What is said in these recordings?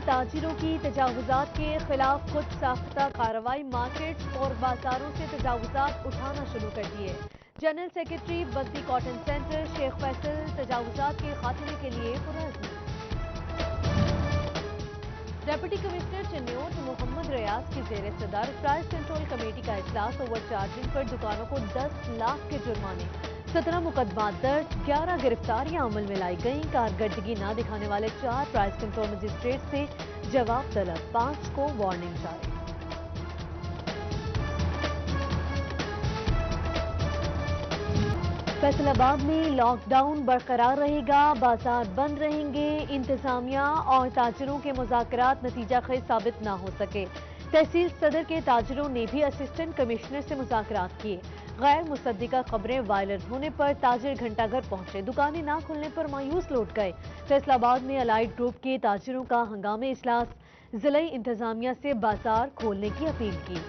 تاجروں کی تجاوزات کے خلاف خود ساختہ کارروائی، مارکیٹس اور بازاروں سے تجاوزات اٹھانا شروع کر دیے۔ جنرل سیکرٹری بنسی کاٹن سینٹر شیخ فیصل تجاوزات کے خاتمے کے لیے پرعزم۔ ڈپٹی کمشنر چنیوٹ محمد ریاض کی زیر صدارت پرائز کنٹرول کمیٹی کا اجلاس، اوور چارجنگ پر دکانوں کو 10 لاکھ کے جرمانے، 17 مقدمات درج، 11 گرفتاریاں عمل میں لائی گئیں۔ کارکردگی نہ دکھانے والے 4 پرائز کنٹرول مجسٹریٹ سے جواب طلب، 5 کو وارننگ جاری۔ فیصل آباد میں لاک ڈاؤن برقرار رہے گا، بازار بند رہیں گے، انتظامیہ اور تاجروں کے مذاکرات نتیجہ خیز ثابت نہ ہو سکے۔ تحصیل صدر کے تاجروں نے بھی اسسٹنٹ کمشنر سے مذاکرات کیے۔ غیر مصدقہ خبریں وائرل ہونے پر تاجر گھنٹہ گھر پہنچے، دکانیں نہ کھلنے پر مایوس لوٹ گئے۔ فیصل آباد میں الائڈ گروپ کے تاجروں کا ہنگامی اجلاس، ضلعی انتظامیہ سے بازار کھولنے کی اپیل کی۔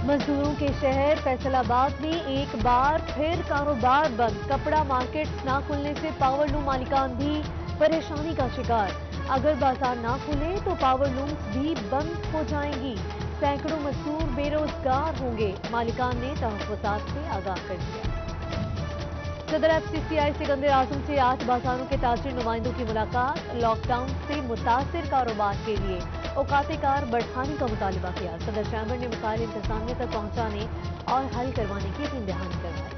مزدوروں کے شہر فیصل آباد میں ایک بار پھر کاروبار بند، کپڑا مارکیٹس نہ کھلنے سے پاور لوم مالکان بھی پریشانی کا شکار۔ اگر بازار نہ کھلے تو پاور لومز بھی بند ہو جائیں گی، سینکڑوں مزدور بے روزگار ہوں گے، مالکان نے تحفظات سے آگاہ کر دیا۔ صدر ایف سی سی آئی سکندر اعظم سے 8 بازاروں کے تاجر نمائندوں کی ملاقات، لاک ڈاؤن سے متاثر کاروبار کے لیے اوقات کار بڑھانے کا مطالبہ کیا۔ صدر چیمبر نے مسائل انتظامیہ تک پہنچانے اور حل کروانے کی یقین دہانی کروائی۔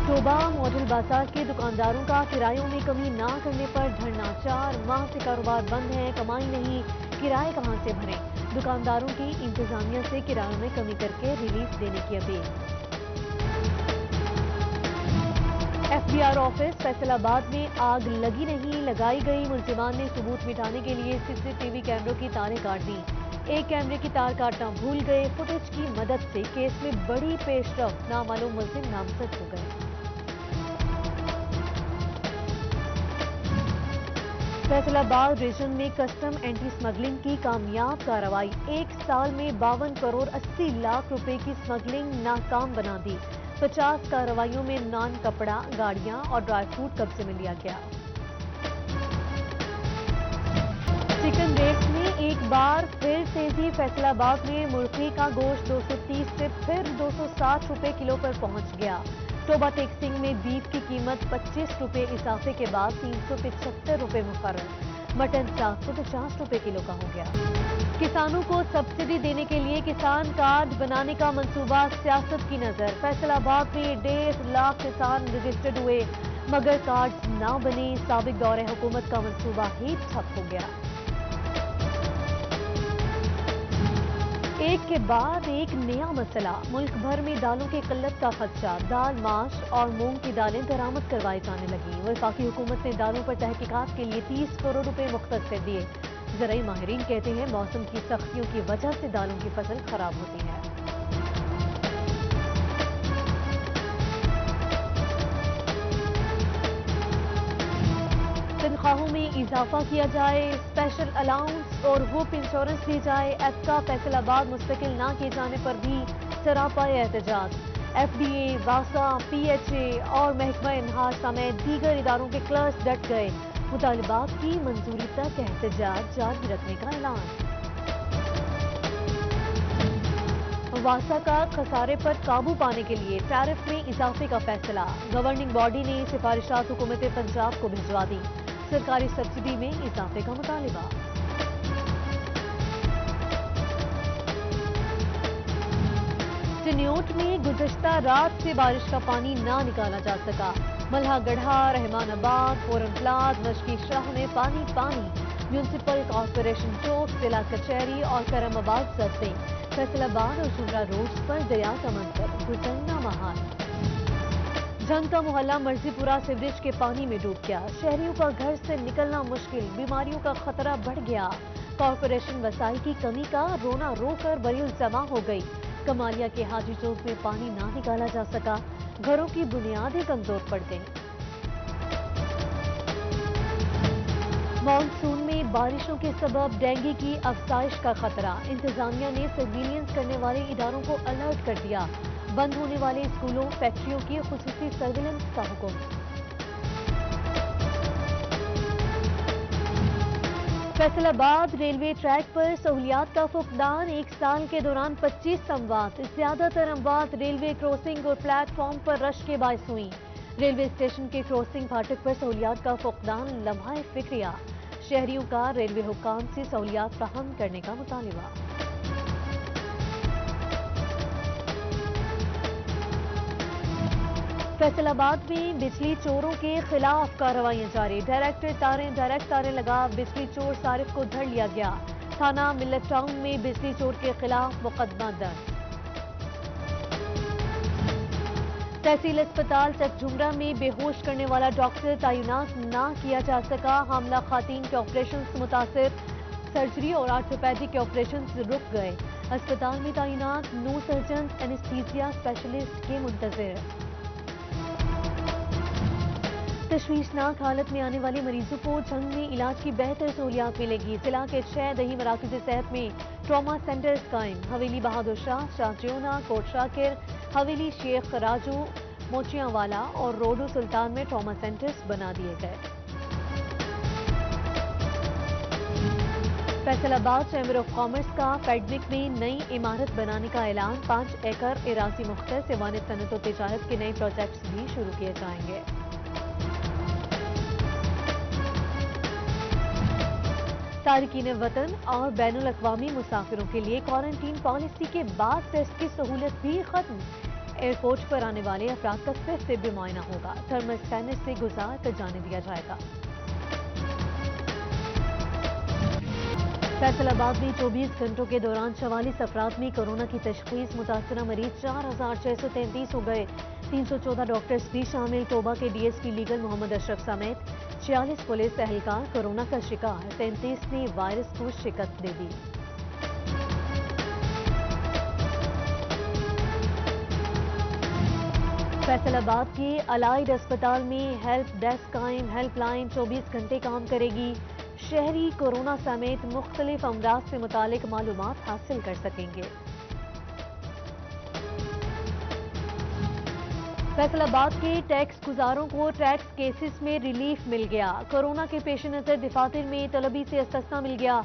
ٹوبہ ماڈل بازار کے دکانداروں کا کرایوں میں کمی نہ کرنے پر دھرنا، 4 ماہ سے کاروبار بند ہے، کمائی نہیں، کرائے کہاں سے بھریں؟ دکانداروں کی انتظامیہ سے کرایوں میں کمی کر کے ریلیف دینے کی appeal. F B R office Faisalabad میں آگ لگی نہیں، لگائی گئی، ملزمان نے ثبوت مٹانے کے لیے سی سی ٹی وی کیمروں کی تاریں کاٹ دیں، ایک کیمرے کی تار کاٹنا بھول گئے، فوٹیج کی مدد سے کیس میں بڑی پیش رفت، نامعلوم ملزم نامزد ہو گئے۔ فیصل آباد ریجن میں کسٹم اینٹی سمگلنگ کی کامیاب کارروائی، 1 سال میں 52 کروڑ 80 لاکھ روپے کی سمگلنگ ناکام بنا دی، 50 کارروائیوں میں نان کپڑا، گاڑیاں اور ڈرائی فروٹ قبضے میں لیا گیا۔ چکن ریٹ میں ایک بار پھر تیزی، فیصل آباد میں مرغی کا گوشت 230 سے پھر 260 روپے کلو پر پہنچ گیا۔ ٹوبہ ٹیک سنگھ میں بیف کی قیمت 25 روپے اضافے کے بعد 375 روپے مقرر، مٹن 750 روپے کلو کا ہو گیا۔ کسانوں کو سبسڈی دینے کے لیے کسان کارڈ بنانے کا منصوبہ، سیاست کی نظر، فیصل آباد میں 1.5 لاکھ کسان رجسٹرڈ ہوئے مگر کارڈ نہ بنے، سابق دور حکومت کا منصوبہ ہی ٹھپ ہو گیا۔ ایک کے بعد ایک نیا مسئلہ، ملک بھر میں دالوں کی قلت کا خدشہ، دال، ماش اور مونگ کی دالیں درآمد کروائی جانے لگیں، وفاقی حکومت نے دالوں پر تحقیقات کے لیے 30 کروڑ روپے مختص کر دیے۔ زرعی ماہرین کہتے ہیں موسم کی سختیوں کی وجہ سے دالوں کی فصل خراب ہوتی ہے۔ تنخواہوں میں اضافہ کیا جائے، اسپیشل الاؤنس اور گروپ انشورنس دی جائے، ایپکا فیصل آباد مستقل نہ کیے جانے پر بھی سراپا احتجاج، ایف ڈی اے، واسا، پی ایچ اے اور محکمہ انہار سمیت دیگر اداروں کے کلرکس ڈٹ گئے، مطالبات کی منظوری تک احتجاج جاری رکھنے کا اعلان۔ واسا کا خسارے پر قابو پانے کے لیے ٹیرف میں اضافے کا فیصلہ، گورننگ باڈی نے سفارشات حکومت پنجاب کو بھجوا دی، سرکاری سبسڈی میں اضافے کا مطالبہ۔ چنیوٹ میں گزشتہ رات سے بارش کا پانی نہ نکالا جا سکا، ملہا گڑھا، رحمان آباد، فورن پلاد، مشکی شاہ میں پانی، میونسپل کارپوریشن چوک، ضلع کچہری اور کرم آباد سڑکیں، فیصل آباد اور شمرا روڈز پر دریا کا منظر، گزرنا محال۔ جنگ کا محلہ مرضی پورہ سیوریج کے پانی میں ڈوب گیا، شہریوں کا گھر سے نکلنا مشکل، بیماریوں کا خطرہ بڑھ گیا، کارپوریشن وسائل کی کمی کا رونا رو کر بریل جمع ہو گئی، کمالیہ کے حاجی چوک میں پانی نہ نکالا جا سکا، گھروں کی بنیادیں کمزور پڑ گئیں۔ مانسون میں بارشوں کے سبب ڈینگی کی افزائش کا خطرہ، انتظامیہ نے سرویلنس کرنے والے اداروں کو الرٹ کر دیا، बंद होने वाले स्कूलों फैक्ट्रियों की खुसूसी सर्विलेंस का हुक्म। फैसलाबाद रेलवे ट्रैक पर सहूलियात का फुकदान, एक साल के दौरान 25 अमवात, ज्यादातर अमवात रेलवे क्रॉसिंग और प्लेटफॉर्म पर रश के बायस हुई। रेलवे स्टेशन के क्रॉसिंग फाटक पर सहूलियात का फुकदान लम्हा फिक्रिया, शहरियों का रेलवे हुक्काम से सहूलियात फराहम करने का मुतालिबा। फैसलाबाद में बिजली चोरों के खिलाफ कार्रवाइयां जारी, डायरेक्ट तारें लगा बिजली चोर सारिफ को धर लिया गया। थाना मिल्लत टाउन में बिजली चोर के खिलाफ मुकदमा दर्ज। तहसील अस्पताल चकझुमरा में बेहोश करने वाला डॉक्टर तैनात ना किया जा सका, हामला खातून के ऑपरेशन मुतासिर, सर्जरी और आर्थोपैडिक के ऑपरेशन रुक गए। अस्पताल में तैनात 9 सर्जन एनेस्थीसिया स्पेशलिस्ट के मुंतजिर। तशवीशनाक हालत में आने वाले मरीजों को जंग में इलाज की बेहतर सहूलियात मिलेगी। जिला के 6 दही मराकज़ सेहत में ट्रॉमा सेंटर्स कायम। हवेली बहादुर शाह, शाहजियोना, कोट शाकिर, हवेली शेख राजू, मोचियांवाला और रोडू सुल्तान में ट्रॉमा सेंटर्स बना दिए गए। फैसलाबाद चैम्बर ऑफ कॉमर्स का फेडमिक में नई इमारत बनाने का ऐलान, 5 एकड़ एराजी मुख्तस सेवानित सनत और तिजारत के नए प्रोजेक्ट्स भी शुरू किए जाएंगे। तारिकीन वतन और बैनुल अक़वामी मुसाफिरों के लिए क्वारंटीन पॉलिसी के बाद टेस्ट की सहूलत भी खत्म। एयरपोर्ट पर आने वाले अफराद का सिर्फ तिब्बी मुआयना होगा, थर्मल स्कैनर से गुजार कर जाने दिया जाएगा। फैसलाबाद में 24 घंटों के दौरान 44 अफराद में कोरोना की तशखीस, मुतासरा मरीज 4633 हो गए। 314 डॉक्टर्स भी शामिल। तोबा के डीएसपी लीगल मोहम्मद अशरफ समेत 46 पुलिस एहलकार कोरोना का शिकार, 33 ने वायरस को शिकस्त दे दी। फैसलाबाद के अलाइड अस्पताल में हेल्प डेस्क कायम, हेल्पलाइन 24 घंटे काम करेगी। शहरी कोरोना समेत मुख्तलिफ अमराज से मुतालिक मालूमात हासिल कर सकेंगे। फैसलाबाद के टैक्स गुजारों को टैक्स केसेस में रिलीफ मिल गया। कोरोना के पेश नजर दफातर में तलबी से इस्तिस्ना मिल गया।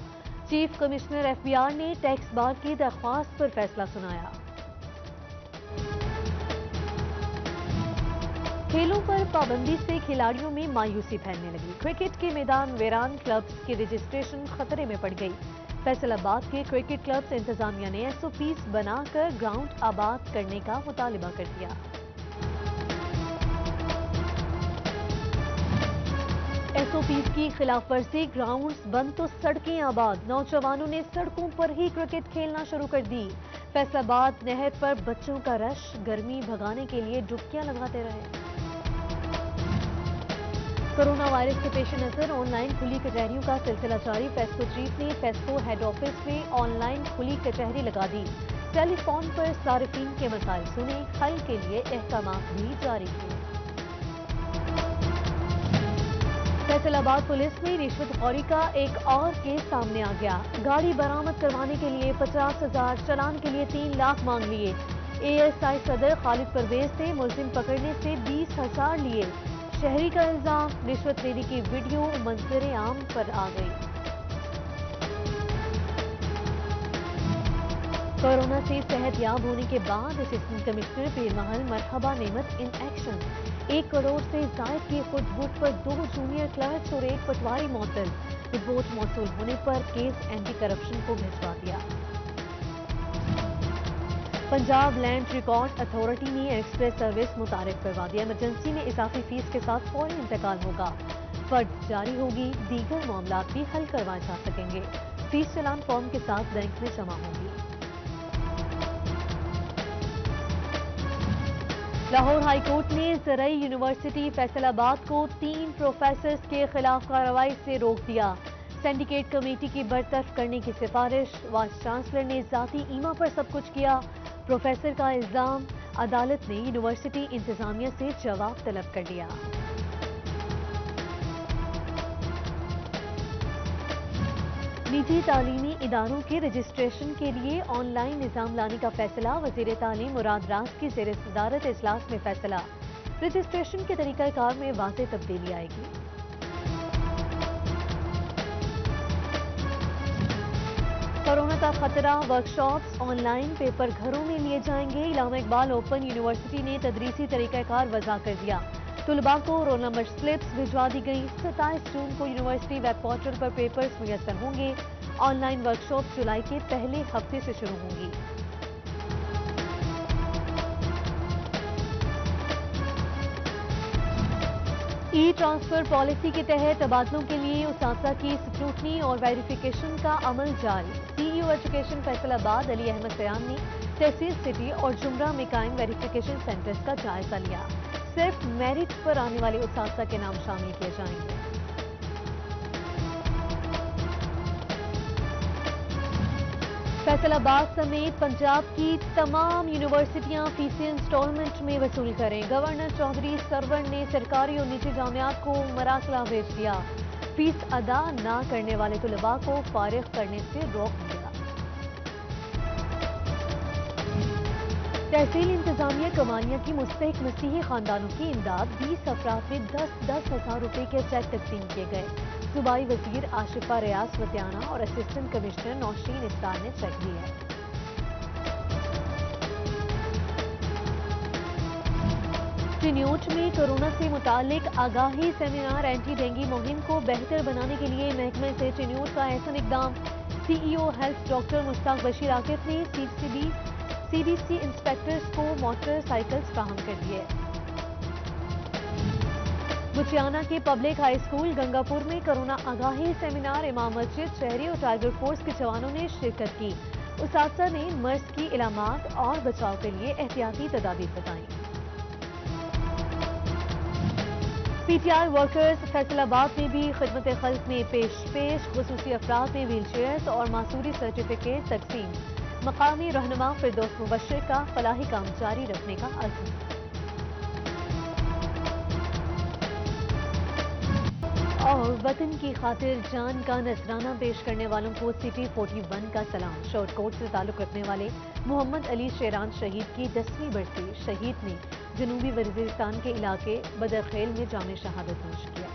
चीफ कमिश्नर FBR ने टैक्स बार की दरख्वास्त पर फैसला सुनाया। खेलों पर पाबंदी से खिलाड़ियों में मायूसी फैलने लगी। क्रिकेट के मैदान वीरान, क्लब्स की रजिस्ट्रेशन खतरे में पड़ गई। फैसलाबाद के क्रिकेट क्लब्स इंतजामिया ने SOPs बनाकर ग्राउंड आबाद करने का मुतालिबा कर दिया। SOPs की खिलाफ वर्जी, ग्राउंड्स बंद तो सड़कें आबाद। नौजवानों ने सड़कों पर ही क्रिकेट खेलना शुरू कर दी। फैसलाबाद नहर पर बच्चों का रश, गर्मी भगाने के लिए डुबकियां लगाते रहे। कोरोना वायरस के पेश नजर ऑनलाइन खुली कचहरियों का सिलसिला जारी। फेस्को चीफ ने फेस्को हेड ऑफिस में ऑनलाइन खुली कचहरी लगा दी। टेलीफोन पर सारिफीन के मसाइल सुने, हल के लिए अहकामात भी जारी किए। फैसलाबाद पुलिस में रिश्वतखोरी का एक और केस सामने आ गया। गाड़ी बरामद करवाने के लिए 50,000, चलान के लिए 3 लाख मांग लिए। ASI सदर खालिद परवेज ने मुलजिम पकड़ने से 20,000 लिए। शहरी का इल्जाम, रिश्वत लेने की वीडियो मंजर आम पर आ गई। कोरोना से सेहतयाब होने के बाद असिस्टेंट कमिश्नर पीरमहल मरहबा नेमत इन एक्शन। 1 करोड़ से जायद के खुदबुट पर 2 जूनियर क्लर्क्स और 1 पटवारी मुअत्तल। रिपोर्ट मौसूल होने पर केस एंटी करप्शन को भिजवा दिया। पंजाब लैंड रिकॉर्ड अथॉरिटी ने एक्सप्रेस सर्विस मुतारिफ करवा दिया। इमरजेंसी में इजाफी फीस के साथ फौरी इंतकाल होगा। फर्द जारी होगी, दीगर मामला भी हल करवाए जा सकेंगे। फीस चलान फॉर्म के साथ बैंक में जमा होगी। लाहौर हाईकोर्ट ने ज़रई यूनिवर्सिटी फैसलाबाद को 3 प्रोफेसर्स के खिलाफ कार्रवाई से रोक दिया। सिंडिकेट कमेटी की बरतरफ करने की सिफारिश। वाइस चांसलर ने जाती ईमा पर सब कुछ किया। प्रोफेसर का इल्जाम, अदालत ने यूनिवर्सिटी इंतजामिया से जवाब तलब कर लिया। निजी तालीमी इदारों के रजिस्ट्रेशन के लिए ऑनलाइन निज़ाम लाने का फैसला। वज़ीर तालीम मुराद रास की ज़ेर सदारत इजलास में फैसला। रजिस्ट्रेशन के तरीक़ाकार में वाज़ेह तब्दीली आएगी। कोरोना का खतरा, वर्कशॉप्स ऑनलाइन, पेपर घरों में लिए जाएंगे। इलामा इकबाल ओपन यूनिवर्सिटी ने तदरीसी तरीक़ाकार वज़ा कर दिया। तुलबा को रोल नंबर स्लिप्स भिजवा दी गई। 27 जून को यूनिवर्सिटी वेब पोर्टल पर पेपर्स मुयस्सर होंगे। ऑनलाइन वर्कशॉप जुलाई के पहले हफ्ते से शुरू होंगी। ई ट्रांसफर पॉलिसी के तहत तबादलों के लिए उसासा की स्क्रूटनी और वेरिफिकेशन का अमल जारी। सीईओ एजुकेशन फैसलाबाद अली अहमद सयाम ने तहसील सिटी और जुमरा में कायम वेरिफिकेशन सेंटर्स का जायजा लिया। सिर्फ मेरिट पर आने वाले उसासा के नाम शामिल किए जाएंगे। फैसलाबाद समेत पंजाब की तमाम यूनिवर्सिटियां फीसें इंस्टॉलमेंट में वसूल करें। गवर्नर चौधरी सरवर ने सरकारी और निजी जामियात को मरासला भेज दिया। फीस अदा न करने वाले तुलबा को फारिग करने से रोक दिया। तहसील इंतजामिया कमानिया की मुस्तहिक मसीही खानदानों की इमदाद। 20 अफराद में 10-10 हज़ार रुपए के चेक तकसीम किए गए। सूबाई वजीर आशिफा रियाज वतियाना और असिस्टेंट कमिश्नर नौशीन इफ्तार ने चेक दिए। चिन्योट में कोरोना से मुतालिक आगाही सेमिनार। एंटी डेंगू मुहिम को बेहतर बनाने के लिए महकमे से चिन्योट का अहसन इकदाम। CEO health doctor Mushtaq Bashir Akif ने सीडीसी इंस्पेक्टर्स को मोटरसाइकिल्स फराहम कर दिए। बुचियाना के पब्लिक हाई स्कूल गंगापुर में कोरोना आगाही सेमिनार। इमाम मस्जिद, शहरी और टाइगर फोर्स के जवानों ने शिरकत की। उसासा ने मर्ज की इलामात और बचाव के लिए एहतियाती तदाबीर बताई। पीटीआई वर्कर्स फैसलाबाद में भी खिदमत खल्क में पेश खुसूसी अफराद में व्हील चेयर्स और मासूरी सर्टिफिकेट तकसीम। मकामी रहनुमा फिरदौस मुबश्शिर का फलाही काम जारी रखने का अज़्म। और वतन की खातिर जान का नजराना पेश करने वालों को सिटी 41 का सलाम। शॉर्टकोट से ताल्लुक रखने वाले मोहम्मद अली शेरान शहीद की 10वीं बरसी। शहीद ने जनूबी वजीरिस्तान के इलाके बदरखेल में जाम शहादत नोश किया।